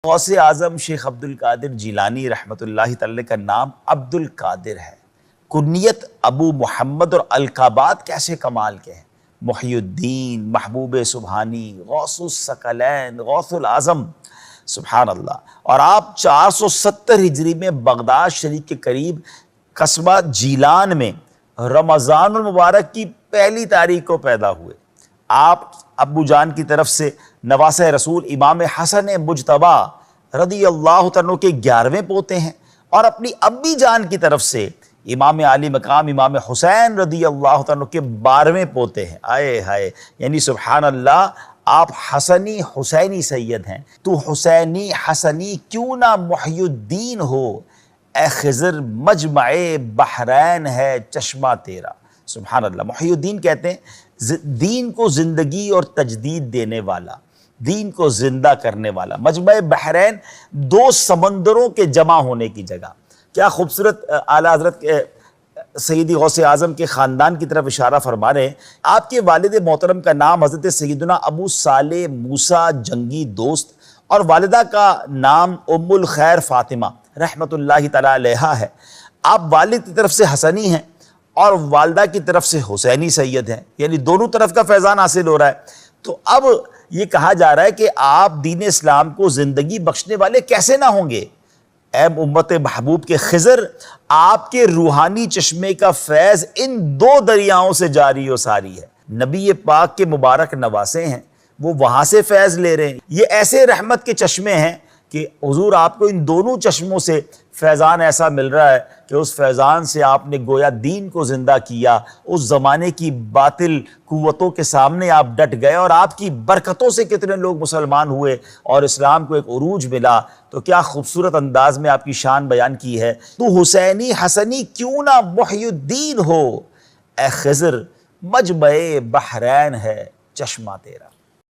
غوث اعظم شیخ عبد القادر جیلانی رحمۃ اللہ تعالی کا نام عبد القادر ہے، کنیت ابو محمد، اور القابات کیسے کمال کے ہیں، محی الدین، محبوب سبحانی، غوث الثقلین، غوث العظم، سبحان اللہ۔ اور آپ 470 ہجری میں بغداد شریف کے قریب قصبہ جیلان میں رمضان المبارک کی پہلی تاریخ کو پیدا ہوئے۔ آپ ابو جان کی طرف سے نواسہ رسول امام حسن مجتبی رضی اللہ عنہ کے 11ویں پوتے ہیں، اور اپنی امی جان کی طرف سے امام علی مقام امام حسین رضی اللہ عنہ کے 12ویں پوتے ہیں۔ آئے ہائے، یعنی سبحان اللہ، آپ حسنی حسینی سید ہیں۔ تو حسینی حسنی کیوں نہ محی الدین ہو، اے خضر مجمع بحرین ہے چشمہ تیرا۔ سبحان اللہ۔ محی الدین کہتے ہیں دین کو زندگی اور تجدید دینے والا، دین کو زندہ کرنے والا۔ مجمع بحرین دو سمندروں کے جمع ہونے کی جگہ۔ کیا خوبصورت اعلیٰ حضرت سیدی غوث اعظم کے خاندان کی طرف اشارہ فرما رہے ہیں۔ آپ کے والد محترم کا نام حضرت سیدنا ابو صالح موسیٰ جنگی دوست، اور والدہ کا نام ام الخیر فاطمہ رحمۃ اللہ تعالی علیہا ہے۔ آپ والد کی طرف سے حسنی ہیں اور والدہ کی طرف سے حسینی سید ہیں، یعنی دونوں طرف کا فیضان حاصل ہو رہا ہے۔ تو اب یہ کہا جا رہا ہے کہ آپ دین اسلام کو زندگی بخشنے والے کیسے نہ ہوں گے؟ اے امت محبوب کے خضر، آپ کے روحانی چشمے کا فیض ان دو دریاؤں سے جاری و ساری ہے۔ نبی پاک کے مبارک نواسے ہیں، وہ وہاں سے فیض لے رہے ہیں۔ یہ ایسے رحمت کے چشمے ہیں کہ حضور آپ کو ان دونوں چشموں سے فیضان ایسا مل رہا ہے کہ اس فیضان سے آپ نے گویا دین کو زندہ کیا، اس زمانے کی باطل قوتوں کے سامنے آپ ڈٹ گئے، اور آپ کی برکتوں سے کتنے لوگ مسلمان ہوئے اور اسلام کو ایک عروج ملا۔ تو کیا خوبصورت انداز میں آپ کی شان بیان کی ہے۔ تو حسینی حسنی کیوں نہ محی الدین ہو، اے خضر مجمع بحرین ہے چشمہ تیرا۔